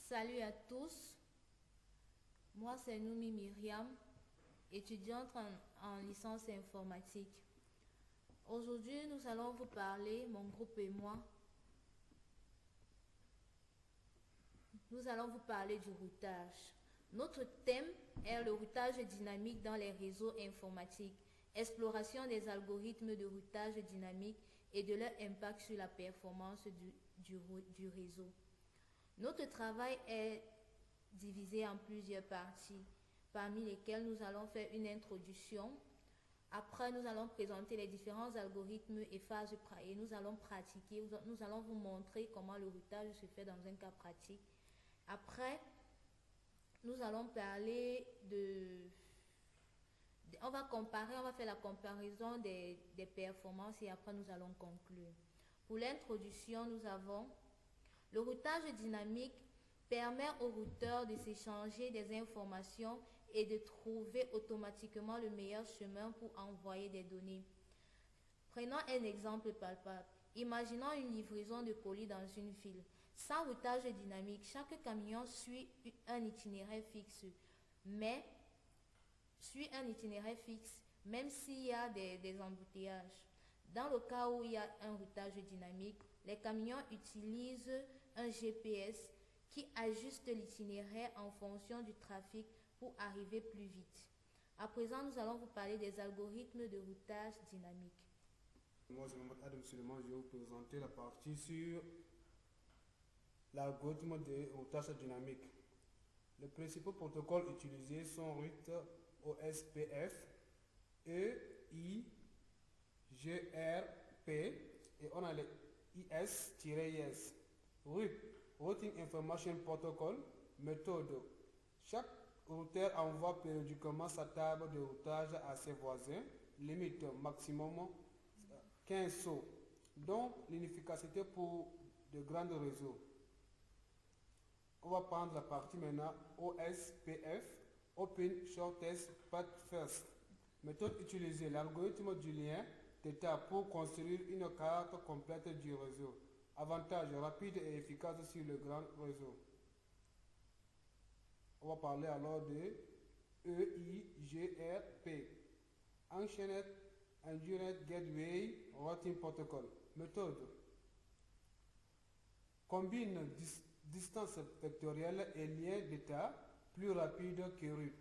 Salut à tous, moi c'est Noumi Myriam, étudiante en licence informatique. Aujourd'hui, nous allons vous parler, mon groupe et moi, nous allons vous parler du routage. Notre thème est le routage dynamique dans les réseaux informatiques, exploration des algorithmes de routage dynamique et de leur impact sur la performance du réseau. Notre travail est divisé en plusieurs parties, parmi lesquelles nous allons faire une introduction. Après, nous allons présenter les différents algorithmes et phases et nous allons pratiquer. Nous allons vous montrer comment le routage se fait dans un cas pratique. Après, nous allons parler on va faire la comparaison des performances et après nous allons conclure. Pour l'introduction, nous avons le routage dynamique permet au routeur de s'échanger des informations et de trouver automatiquement le meilleur chemin pour envoyer des données. Prenons un exemple palpable. Imaginons une livraison de colis dans une ville. Sans routage dynamique, chaque camion suit un itinéraire fixe, même s'il y a des embouteillages. Dans le cas où il y a un routage dynamique, les camions utilisent un GPS qui ajuste l'itinéraire en fonction du trafic pour arriver plus vite. À présent, nous allons vous parler des algorithmes de routage dynamique. Moi, je m'appelle Adam Suleiman, je vais vous présenter la partie sur l'algorithme de routage dynamique. Les principaux protocoles utilisés sont RUT, OSPF, EIGRP et on a les IS-IS. RUT, Routing Information Protocol, méthode. Chaque routeur envoie périodiquement sa table de routage à ses voisins, limite maximum 15 sauts, donc l'inefficacité pour de grands réseaux. On va prendre la partie maintenant OSPF, Open Shortest Path First. Méthode utilisée, l'algorithme du lien d'état pour construire une carte complète du réseau. Avantage rapide et efficace sur le grand réseau. On va parler alors de EIGRP, Enchaîned Endurance Gateway Routing Protocol. Méthode combine distance vectorielle et lien d'état plus rapide que RUT.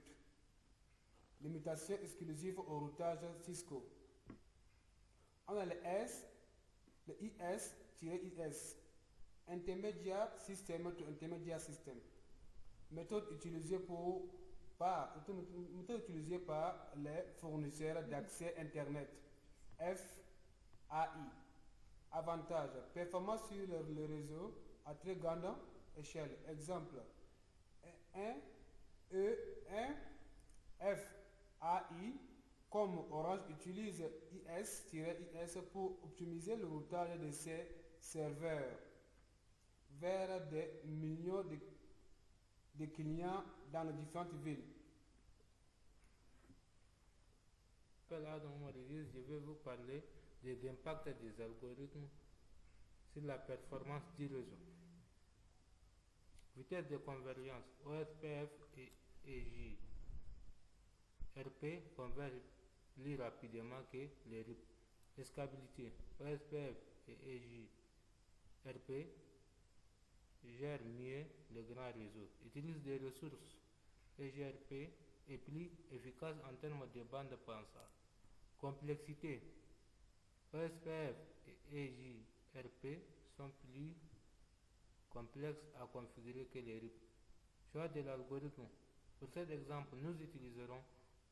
Limitation exclusive au routage Cisco. On a le IS-IS, Intermediate System to Intermediate System. Méthode utilisée par les fournisseurs d'accès Internet, FAI. Avantage, performance sur le réseau à très grande échelle. Exemple, 1 FAI, comme Orange utilise IS-IS pour optimiser le routage de ses serveurs vers des millions de clients dans les différentes villes. Là, dans mon revue, je vais vous parler des impacts des algorithmes sur la performance du réseau. Vitesse de convergence, OSPF et EIGRP convergent plus rapidement que les RIP. Scalabilité, OSPF et EIGRP gèrent mieux le grand réseau, utilisent des ressources. EIGRP est plus efficace en termes de bande passante. Complexité, OSPF et EIGRP sont plus complexes à configurer que les RIP. Choix de l'algorithme. Pour cet exemple, nous utiliserons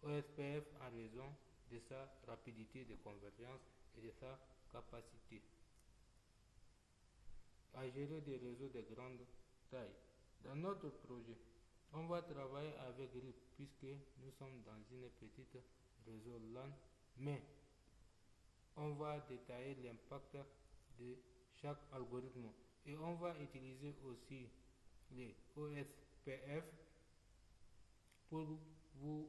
OSPF en raison de sa rapidité de convergence et de sa capacité à gérer des réseaux de grande taille. Dans notre projet, on va travailler avec RIP puisque nous sommes dans une petite réseau LAN, mais on va détailler l'impact de chaque algorithme et on va utiliser aussi les OSPF pour vous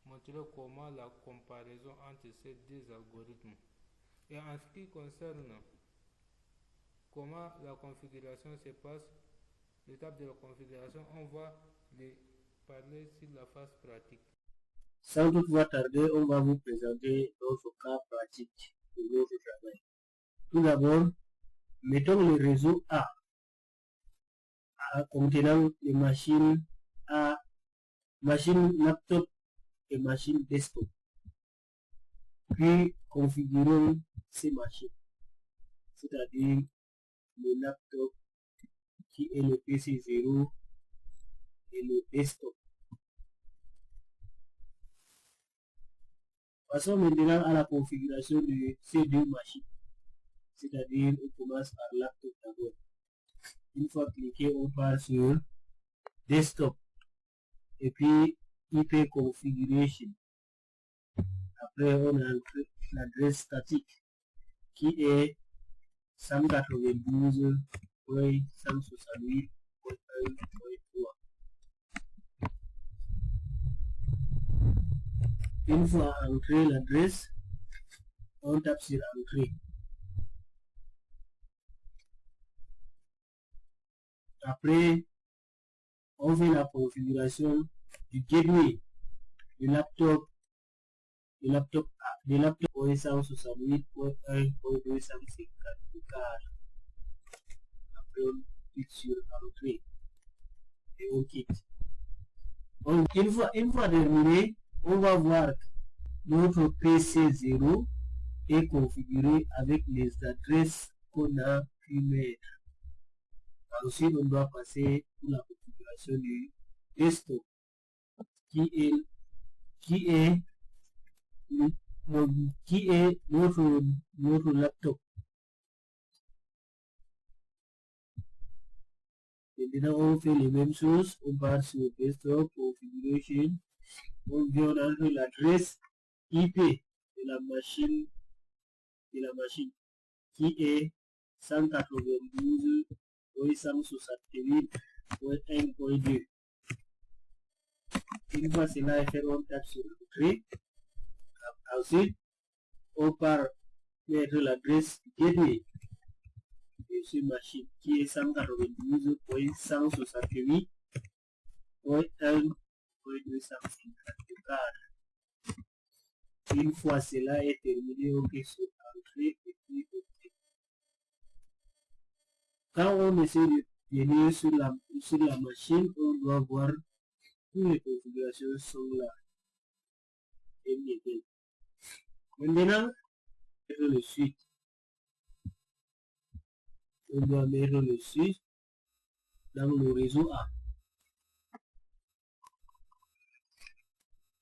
montrer comment la comparaison entre ces deux algorithmes. Et en ce qui concerne comment la configuration se passe, l'étape de la configuration, on va les parler sur la phase pratique. Sans toutefois tarder, on va vous présenter notre cas pratique de notre travail. Tout d'abord, mettons le réseau A contenant les machines A, machine laptop et machine desktop. Puis configurons ces machines, c'est-à-dire le laptop qui est le PC0 et le desktop. Passons maintenant à la configuration de ces deux machines, c'est-à-dire on commence par laptop d'abord. Une fois cliqué, on part sur desktop et puis IP configuration. Après, on a l'adresse statique qui est 192.168.1.3. Une fois entré l'adresse, on tape sur entrée. Après, on fait la configuration du gateway du laptop 168.1.254. Après, on clique sur entrée et on quitte. Une fois terminé, on va voir notre PC0 est configuré avec les adresses qu'on a pu mettre. Ensuite, on doit passer pour la configuration du desktop qui est notre laptop. Maintenant, on fait les mêmes choses. On part sur desktop configuration. On vient entrer l'adresse IP de la machine qui est 192.168.1.2. Une fois cela est fait, on tape sur entrée. Ensuite, on part mettre l'adresse gateway de cette machine qui est 192.168.1.254. Une fois cela est terminé, on clique sur entrée et puis OK. Quand on essaie de venir sur la machine, on doit voir toutes les configurations sont là. Et bien. Maintenant, mettre le suite. On doit mettre le suite dans le réseau A.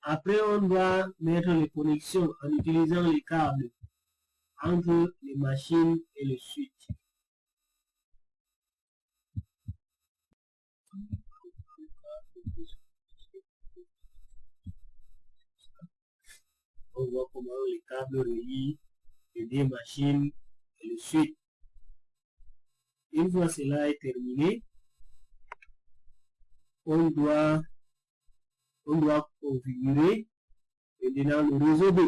Après, on doit mettre les connexions en utilisant les câbles entre les machines et le switch. On voit comment les câbles relient les deux machines et le switch. Une fois cela est terminé, on doit configurer maintenant le réseau B.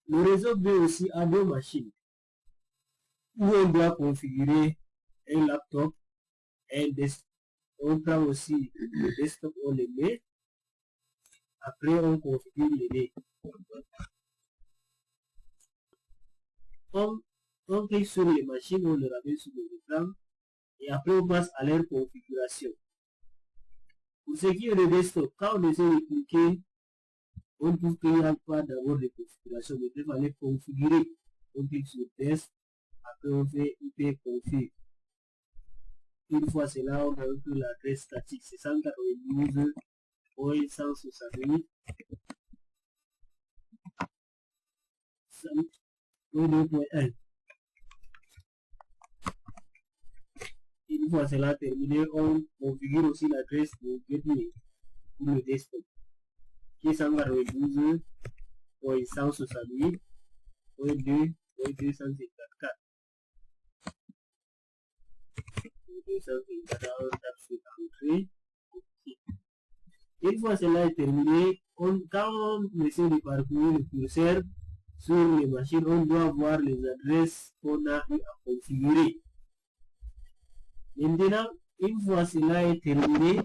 Le réseau B aussi a deux machines où on doit configurer un laptop et un desktop. On prend aussi le desktop, on le met. Après, on configure les deux. On clique sur les machines, on le ramène sur l'écran et après on passe à leur configuration. Pour ce qui est de desktop, quand on essaie de cliquer, on trouve qu'il n'y a pas d'abord de configuration, mais il fallait configurer. On clique sur test, après on fait IP config. Une fois cela, on a un peu l'adresse statique, c'est 192.168.2.1. Une fois cela terminé, on configure aussi l'adresse de gateway pour le desktop qui est 192.168.2.254. Une fois cela est terminé, quand on essaie de parcourir le curseur, sur les machines, on doit voir les adresses qu'on a eu à configurer. Maintenant, une fois cela est terminé,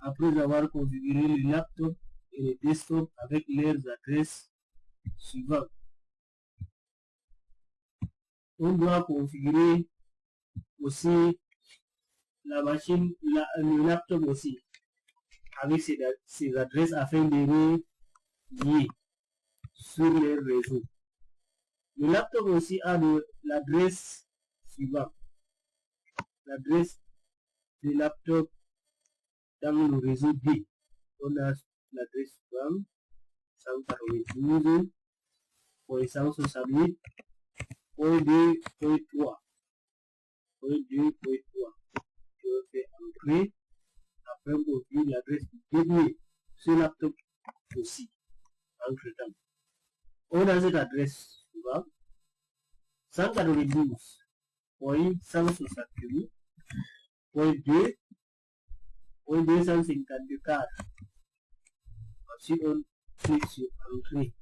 après avoir configuré le laptop et le desktop avec leurs adresses suivantes, on doit configurer aussi la machine, le laptop aussi, avec ses adresses afin de relier sur les réseaux. Le laptop aussi a l'adresse suivante. L'adresse du laptop dans le réseau B. On a l'adresse suivante 192.168.2.3. Je fais entrer afin d'ouvrir l'adresse du dernier. Ce laptop aussi. Entre temps. On a cette adresse suivante 192.168.2.254. Ensuite, on clique sur entrée.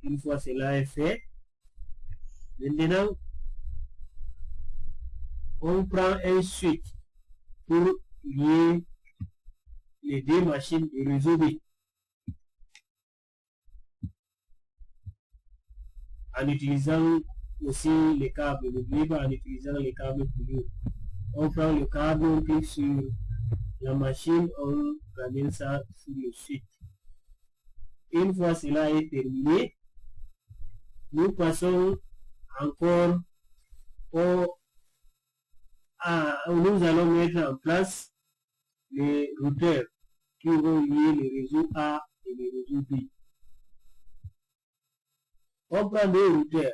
Une fois cela est fait, maintenant, on prend un switch pour lier les deux machines du réseau B. En utilisant aussi les câbles, n'oubliez pas, en utilisant les câbles pour on prend le câble, on clique sur la machine, on ramène ça sur le switch. Une fois cela est terminé, nous passons encore nous allons mettre en place les routeurs qui vont lier le réseau A et le réseau B. On prend deux routeurs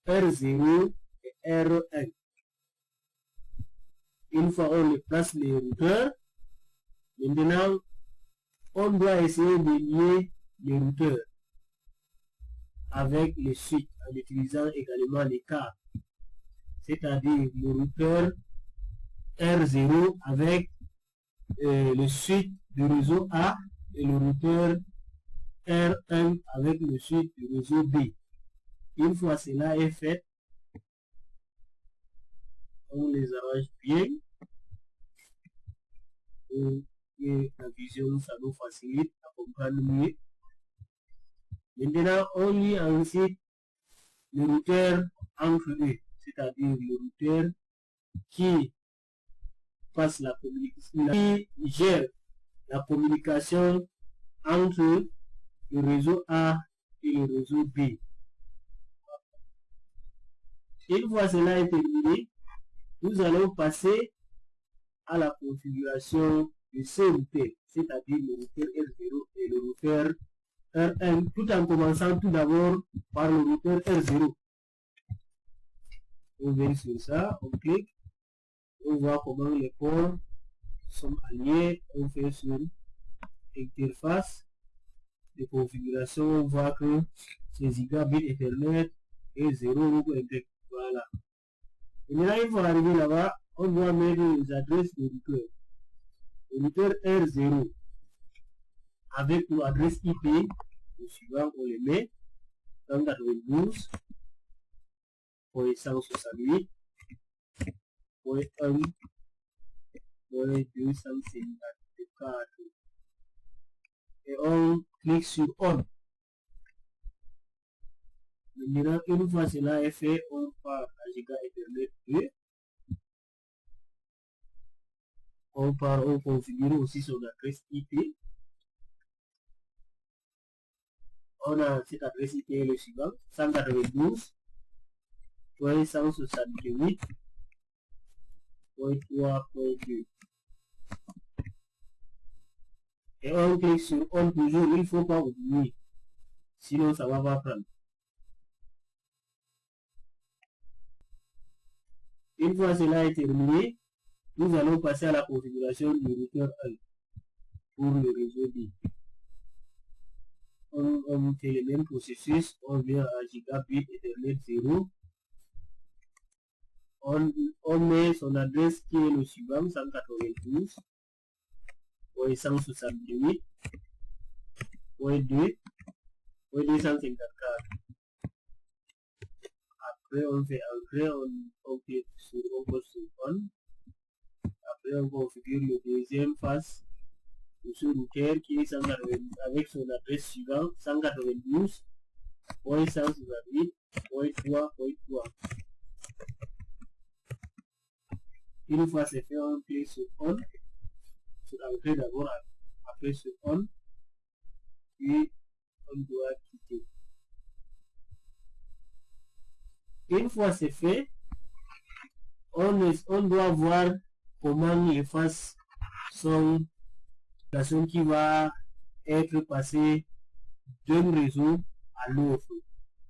R0 et R1. Une fois on les place les routeurs, maintenant on doit essayer de lier les routeurs avec les switches en utilisant également les câbles. C'est-à-dire le routeur R0 avec le switch du réseau A et le routeur R1 avec le switch du réseau B. Une fois cela est fait, on les arrange bien pour que la vision ça nous facilite à comprendre mieux. Maintenant, on lit ensuite le routeur entre eux, c'est-à-dire le routeur qui passe la communication, qui gère la communication entre le réseau A et le réseau B. Une fois cela est terminé, nous allons passer à la configuration de ces routeurs, c'est-à-dire le routeur R0 et le routeur R1, tout en commençant tout d'abord par le routeur R0. On vient sur ça, on clique, on voit comment les ports sont alliés, on fait sur interface de configuration, on voit que c'est gigabit Ethernet et 0 Ethernet. Voilà. Et maintenant, il faut arriver là-bas, on doit mettre les adresses du routeur. Le routeur R0 avec l'adresse IP, le suivant, on les met 192.168.1.254 et on clique sur on. Maintenant, une fois cela est fait, on part à Giga Ethernet 2. On configure aussi son adresse IP. On a cette adresse IP le suivant 192.168.3.2 et on clique sur on toujours, il ne faut pas oublier, sinon ça va pas prendre. Une fois cela est terminé, nous allons passer à la configuration du routeur 1 pour le réseau B. On fait le même processus, on vient à Gigabit Ethernet 0, on met son adresse qui est le suivant 192.168 point 2, point 254. Après, on fait entrer, on clique sur on pose sur on. Après, on configure le deuxième face de ce routeur qui est 192, avec son adresse suivante 192.168.3.3. Une fois c'est fait, on clique sur on, sur entrée d'abord, après sur on, puis on doit quitter. Une fois c'est fait, on doit voir comment les faces sont la zone qui va être passée d'un réseau à l'autre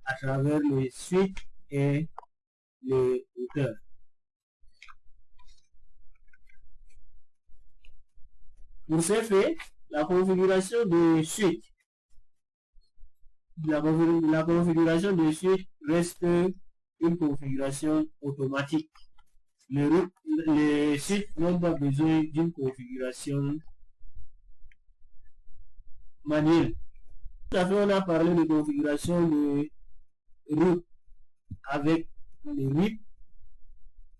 à travers le switch et le routeur. Pour ce fait, la configuration de switch, la configuration de switch reste une configuration automatique. Les switch n'ont pas besoin d'une configuration manuelle. Tout à fait, on a parlé de configuration de route avec les RIP.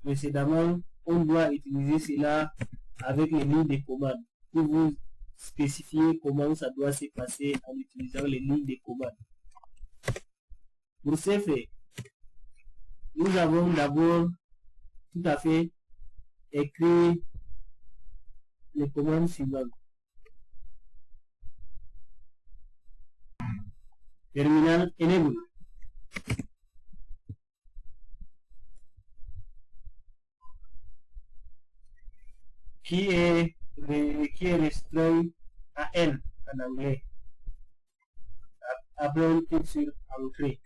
Précédemment, on doit utiliser cela avec les lignes de commande pour vous spécifier comment ça doit se passer en utilisant les lignes de commande. Pour ce faire, nous avons d'abord tout à fait écrit les commandes suivantes. Terminal enable. Qui est restreint à N en anglais. Après on clique sur entrée.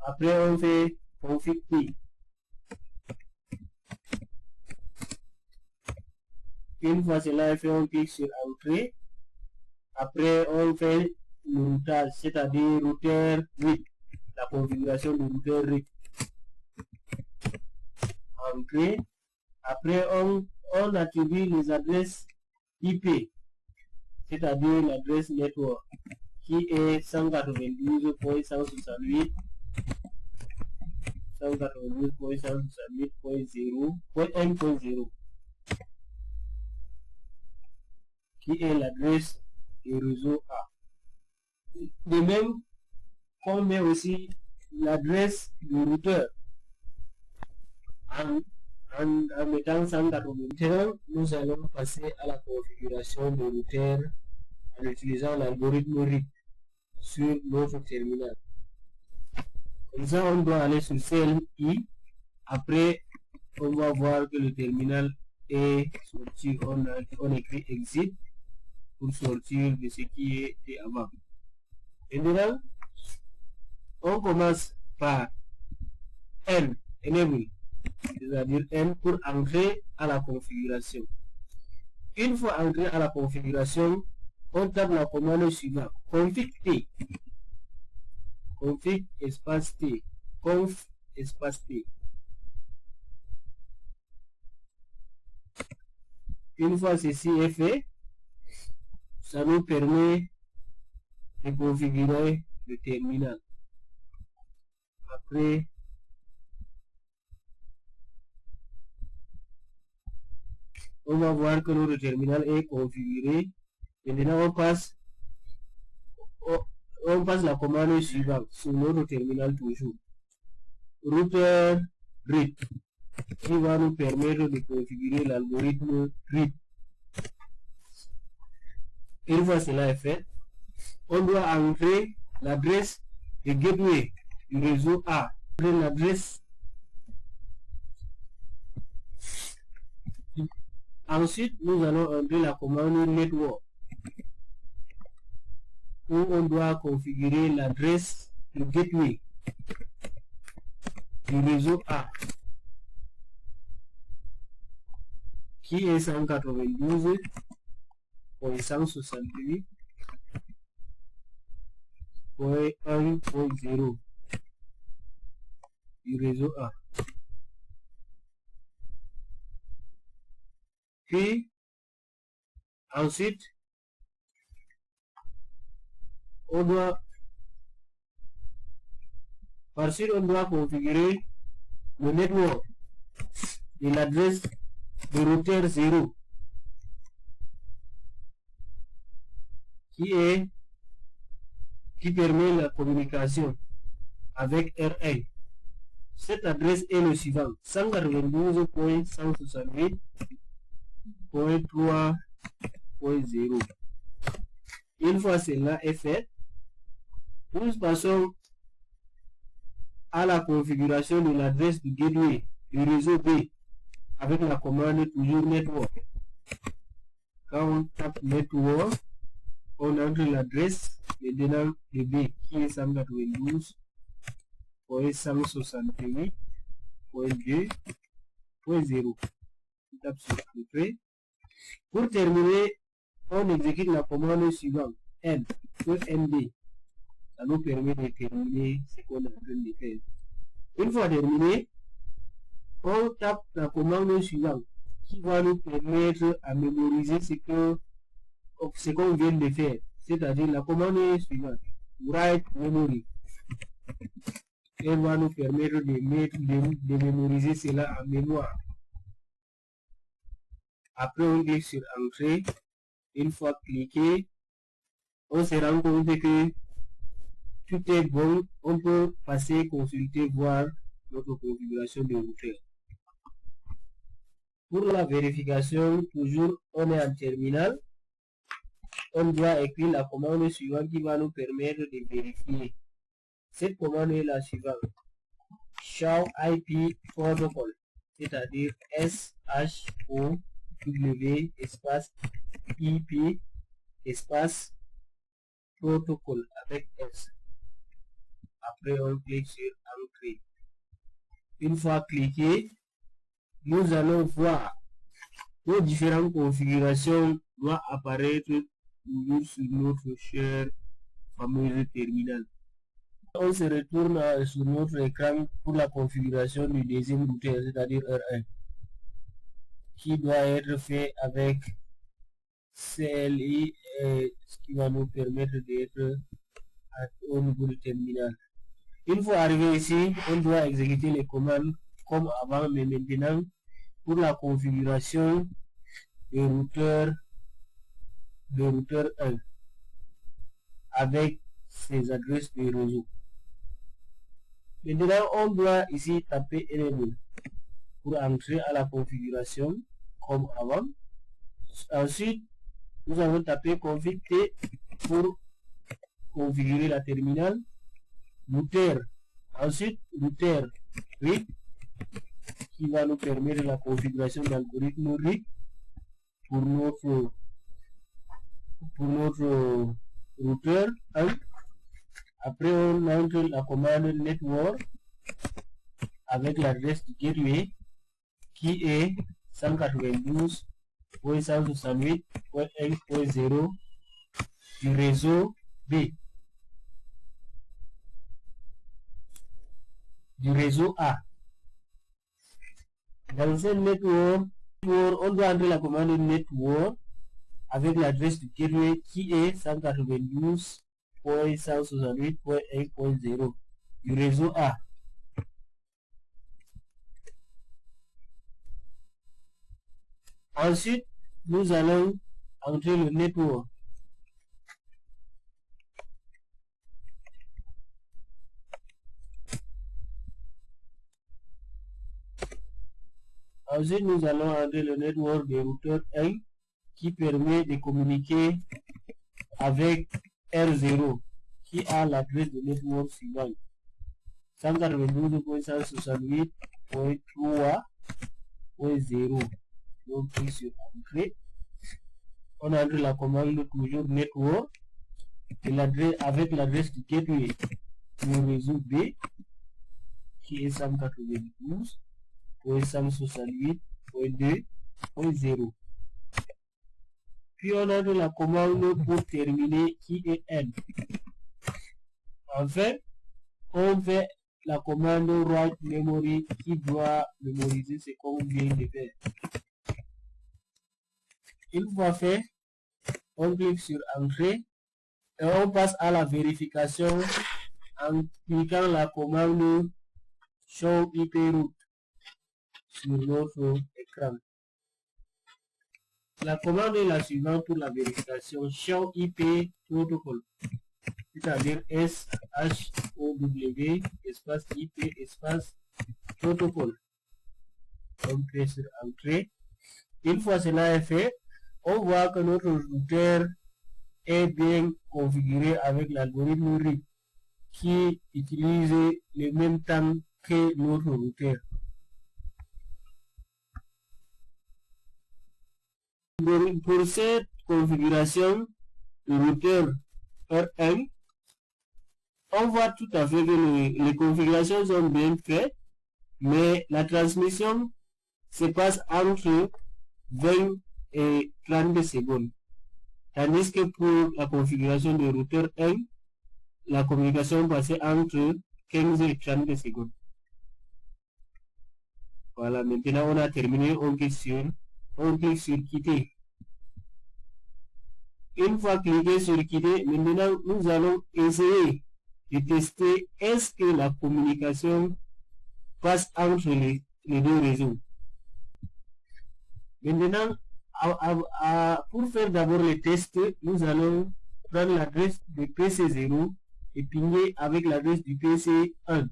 Après on fait config P. Une fois cela est fait, on clique sur entrée. Après on fait le routage, c'est-à-dire routeur RIP, la configuration du routeur RIP. Entrée. Après on attribue les adresses IP, c'est-à-dire l'adresse network, qui est 192.168.168.0.1.0, qui est l'adresse du réseau A. De même, on met aussi l'adresse du routeur en mettant 180. Nous allons passer à la configuration de routeur en utilisant l'algorithme RIP sur notre terminal. Comme ça, on doit aller sur CLI. Après, on va voir que le terminal est sorti. On écrit exit pour sortir de ce qui était avant. Maintenant, on commence par N, enable, c'est-à-dire N pour entrer à la configuration. Une fois entré à la configuration, on tape la commande suivante, config T, config espace T, conf espace T. Une fois ceci est fait, ça nous permet de configurer le terminal. Après, on va voir que notre terminal est configuré. Maintenant, on passe la commande suivante sur notre terminal toujours. Routeur RIP, qui va nous permettre de configurer l'algorithme RIP. Une fois cela est fait, on doit entrer l'adresse de gateway du réseau A. Après l'adresse. Ensuite, nous allons entrer la commande network, où on doit configurer l'adresse du gateway du réseau A, qui est 192.168.1.0 du réseau A. Puis, ensuite, on doit configurer le network de l'adresse de routeur 0 qui permet la communication avec R1. Cette adresse est le suivant: 192.168.3.0. Une fois cela est fait, nous passons à la configuration de l'adresse du gateway du réseau B avec la commande toujours network. Quand on tape network, on entre l'adresse maintenant de B qui est 192.168.2.0. On tape sur Entrée. Pour terminer, on exécute la commande suivante: N.ND. Ça nous permet de terminer ce qu'on est en train de faire. Une fois terminé, on tape la commande suivante qui va nous permettre à mémoriser ce qu'on vient de faire. C'est-à-dire la commande suivante: write memory. Elle va nous permettre de mémoriser cela en mémoire. Après, on clique sur Entrée. Une fois cliqué, on se rend compte que tout est bon. On peut passer, consulter, voir notre configuration de routeur. Pour la vérification, toujours on est en terminal. On doit écrire la commande suivante qui va nous permettre de vérifier. Cette commande est la suivante: show IP protocol, c'est-à-dire SHOW espace IP espace protocole avec S. Après, on clique sur Entrée. Une fois cliqué, nous allons voir nos différentes configurations doivent apparaître toujours sur notre cher fameuse terminal. On se retourne sur notre écran pour la configuration du deuxième routeur, c'est-à-dire R1, qui doit être fait avec CLI, ce qui va nous permettre d'être au niveau du terminal. Une fois arrivé ici, on doit exécuter les commandes comme avant, mais maintenant pour la configuration du routeur 1 avec ses adresses de réseau. Maintenant, on doit ici taper enable pour entrer à la configuration comme avant. Ensuite, nous allons taper config T pour configurer la terminale. Routeur, ensuite routeur RIP qui va nous permettre la configuration d'algorithme RIP pour notre routeur 1. Après, on entre la commande network avec l'adresse du gateway qui est 192.168.1.0 du réseau B, du réseau A. Dans ce network, on doit entrer la commande network avec l'adresse du gateway qui est 192.168.1.0 du réseau A. Ensuite, nous allons entrer le network. Ensuite, nous allons entrer le network des routeurs 1 qui permet de communiquer avec R0 qui a l'adresse de network suivante: 192.168.3.0. On clique sur Entrée. On entre la commande toujours network et avec l'adresse du gateway du réseau B qui est 192.168.2.0. Puis on entre la commande pour terminer qui est N. Enfin, on fait la commande write memory qui doit mémoriser ce qu'on vient de faire. Une fois fait, on clique sur Entrée Et on passe à la vérification en cliquant la commande Show IP Route sur notre écran. La commande est la suivante pour la vérification Show IP Protocol, c'est-à-dire SHOW espace IP espace protocole. On clique sur Entrée. Une fois cela est fait, on voit que notre routeur est bien configuré avec l'algorithme RIP qui utilise le même temps que notre routeur. Pour cette configuration, le routeur R1, on voit tout à fait que les configurations sont bien faites, mais la transmission se passe entre 20 et 30 secondes. Tandis que pour la configuration de routeur 1, la communication passait entre 15 et 30 secondes. Voilà, maintenant on a terminé, on clique sur quitter. Une fois cliqué sur quitter, maintenant nous allons essayer de tester est-ce que la communication passe entre les deux réseaux. Maintenant, pour faire d'abord les tests, nous allons prendre l'adresse de PC0 et pinguer avec l'adresse du PC1.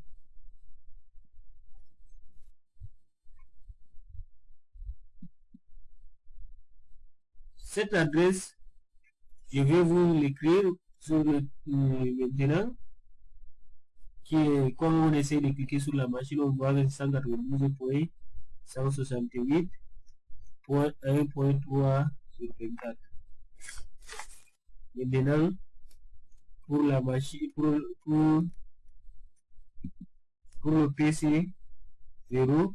Cette adresse, je vais vous l'écrire sur maintenant, qui est, quand on essaie de cliquer sur la machine, on voit 192.168.1.3 sur 24. Maintenant, pour la machine, pour le PC 0,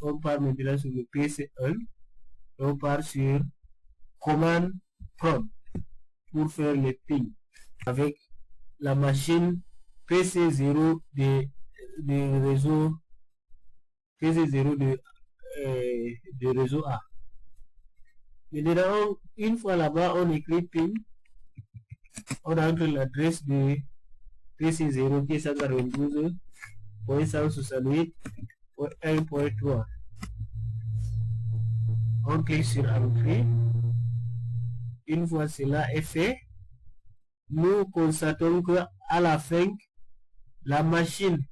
on part maintenant sur le PC1 et on part sur command prompt pour faire le ping avec la machine PC0 de réseau PC0 de réseau A. Maintenant, une fois là-bas, on écrit ping, on entre l'adresse de PC0 qui est 192.168.1.3. On clique sur Entrée. Une fois cela est fait, nous constatons que à la fin, la machine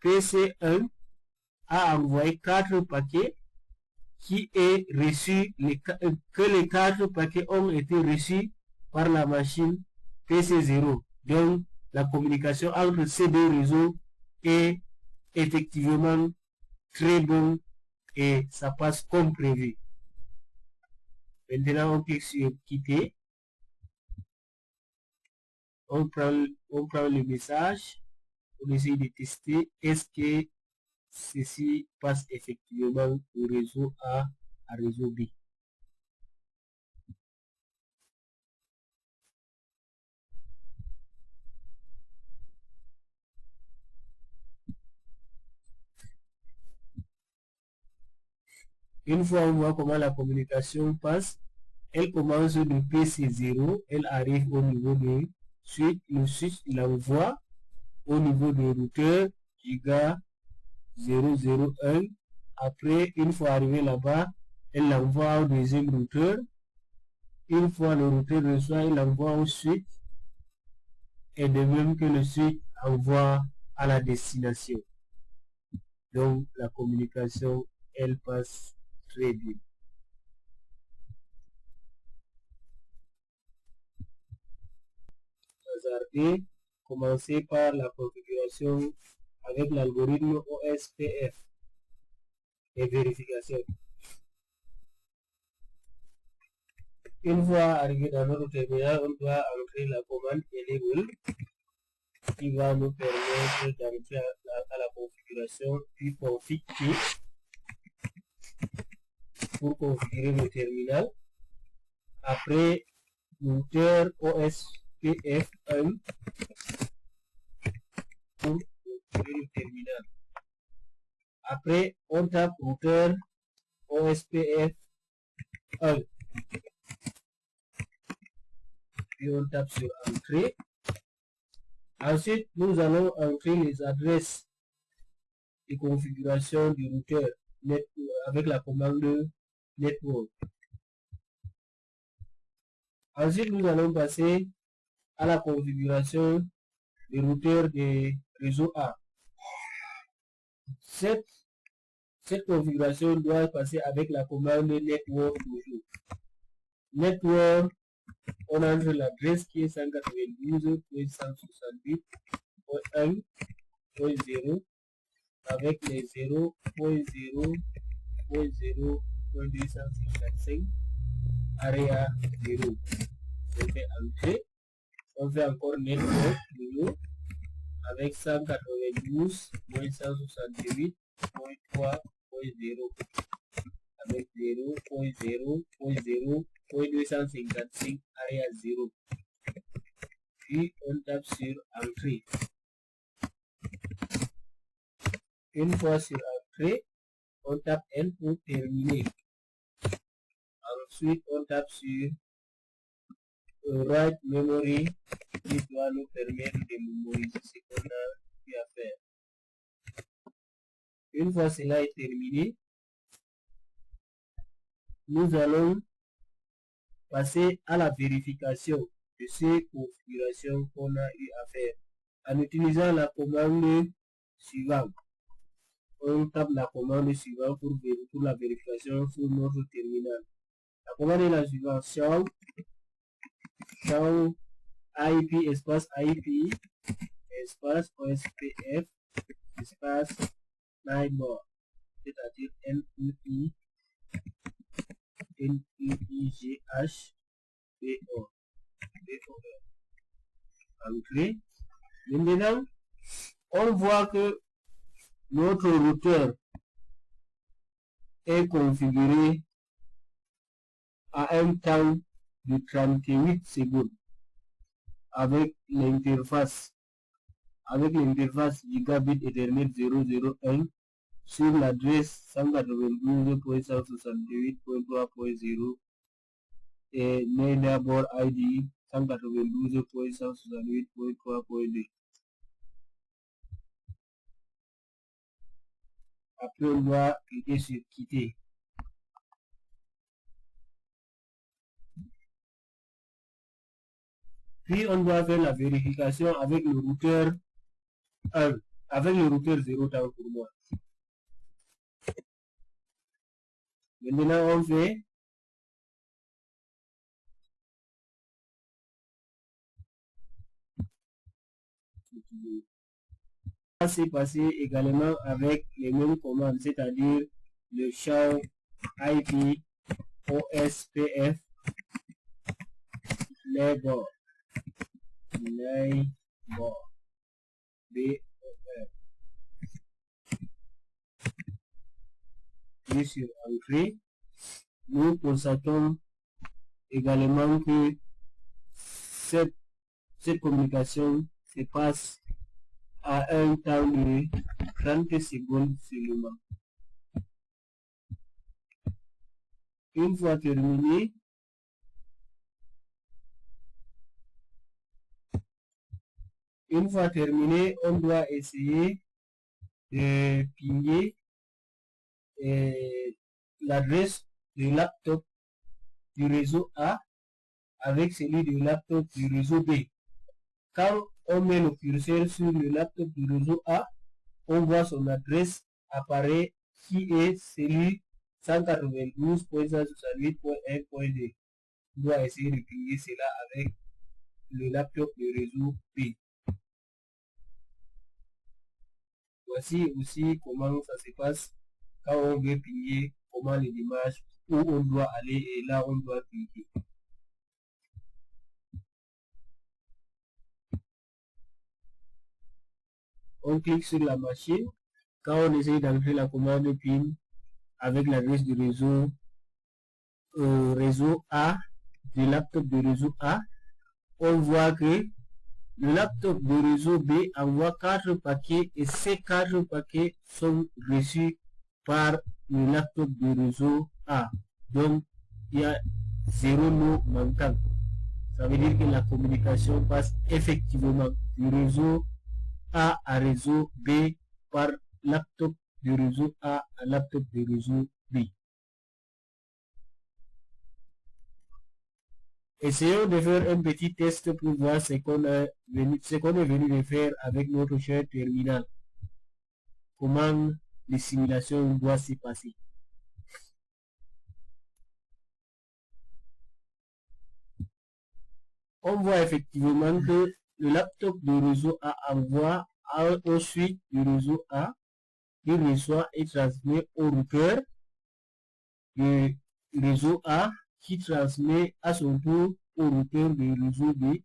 PC1 a envoyé 4 paquets qui est reçu, que les 4 paquets ont été reçus par la machine PC0. Donc, la communication entre ces deux réseaux est effectivement très bonne et ça passe comme prévu. Maintenant, on clique sur quitter. On prend le message. On essaie de tester est-ce que ceci passe effectivement du réseau A à réseau B. Une fois on voit comment la communication passe, elle commence de PC0, elle arrive au niveau de suite, le switch l'envoie au niveau du routeur giga 001. Après, une fois arrivé là-bas, elle l'envoie au deuxième routeur. Une fois le routeur reçoit, il l'envoie au switch. Et de même que le switch envoie à la destination. Donc, la communication, elle passe très bien. Hasarder, commencer par la configuration avec l'algorithme OSPF et vérification. Une fois arrivé dans notre terminal, on doit entrer la commande enable qui va nous permettre d'entrer à la configuration du config pour configurer le terminal. Après, routeur OSPF1 pour configurer le terminal. Après, on tape routeur OSPF1. Puis on tape sur Entrée. Ensuite, nous allons entrer les adresses de configuration du routeur avec la commande Network. Ensuite, nous allons passer à la configuration des routeurs de réseau A. Cette configuration doit passer avec la commande Network toujours. Network, on entre l'adresse qui est 192.168.1.0 avec les 0.0.0.255 area 0. On fait entrer. On fait encore Network toujours avec 192.168.3.0 avec 0.0.0.255 area 0. Puis on tape sur Entrée. Une fois sur Entrée, on tape N pour terminer. Ensuite, on tape sur Write Memory qui doit nous permettre de mémoriser ce qu'on a eu à faire. Une fois cela est terminé, nous allons passer à la vérification de ces configurations qu'on a eu à faire en utilisant la commande suivante. On tape la commande suivante pour la vérification sur notre terminal. La commande est la suivante: show IP espace IP espace OSPF espace NIBOR, c'est-à-dire NUIGH Entrée. Maintenant, on voit que notre routeur est configuré à un temps de 38 secondes avec l'interface Gigabit Ethernet 001 sur l'adresse 192.168.3.0 et NIBOR ID 192.168.3.2. Après, on doit cliquer sur Quitter. Puis, on doit faire la vérification avec le routeur 1, avec le routeur 0 temps pour moi. Maintenant, on fait ça s'est passé également avec les mêmes commandes, c'est-à-dire le show IP OSPF NIBOR BOR. Puis sur Entrée, nous constatons également que cette communication se passe à un temps de 30 secondes seulement. Une fois terminé, on doit essayer de pinguer l'adresse du laptop du réseau A avec celui du laptop du réseau B. Quand on met le curseur sur le laptop du réseau A, on voit son adresse apparaître qui est celui 192.168.1.2. On doit essayer de pinguer cela avec le laptop du réseau B. Voici aussi comment ça se passe quand on veut pinguer, comment les images, où on doit aller et là on doit cliquer. On clique sur la machine. Quand on essaye d'entrer la commande PIN avec l'adresse du réseau A, du laptop du réseau A, on voit que le laptop du réseau B envoie 4 paquets et ces 4 paquets sont reçus par le laptop du réseau A. Donc, il y a 0 lot manquant. Ça veut dire que la communication passe effectivement du réseau A à réseau B par laptop du réseau A à laptop du réseau B. Essayons de faire un petit test pour voir ce qu'on est venu de faire avec notre cher terminal. Comment les simulations doivent se passer. On voit effectivement que le laptop du réseau A envoie au suite du réseau A, il reçoit et transmet au routeur du réseau A qui transmet à son tour au routeur du réseau B.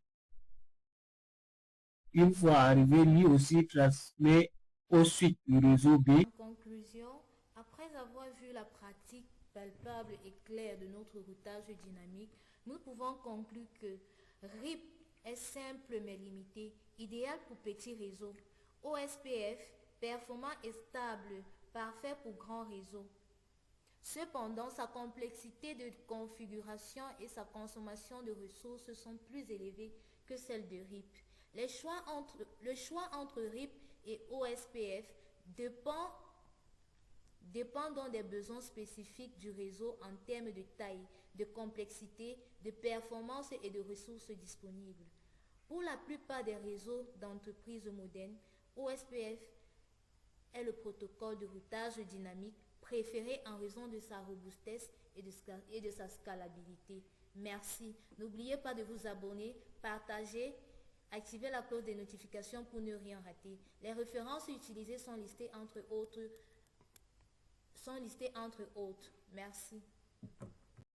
Une fois arrivé, lui aussi transmet au suite du réseau B. En conclusion, après avoir vu la pratique palpable et claire de notre routage dynamique, nous pouvons conclure que RIP est simple mais limité, idéal pour petits réseaux. OSPF, performant et stable, parfait pour grands réseaux. Cependant, sa complexité de configuration et sa consommation de ressources sont plus élevées que celles de RIP. Le choix entre RIP et OSPF dépend donc des besoins spécifiques du réseau en termes de taille, de complexité, de performance et de ressources disponibles. Pour la plupart des réseaux d'entreprises modernes, OSPF est le protocole de routage dynamique préféré en raison de sa robustesse et de sa scalabilité. Merci. N'oubliez pas de vous abonner, partager, activer la cloche des notifications pour ne rien rater. Les références utilisées sont listées entre autres. Merci.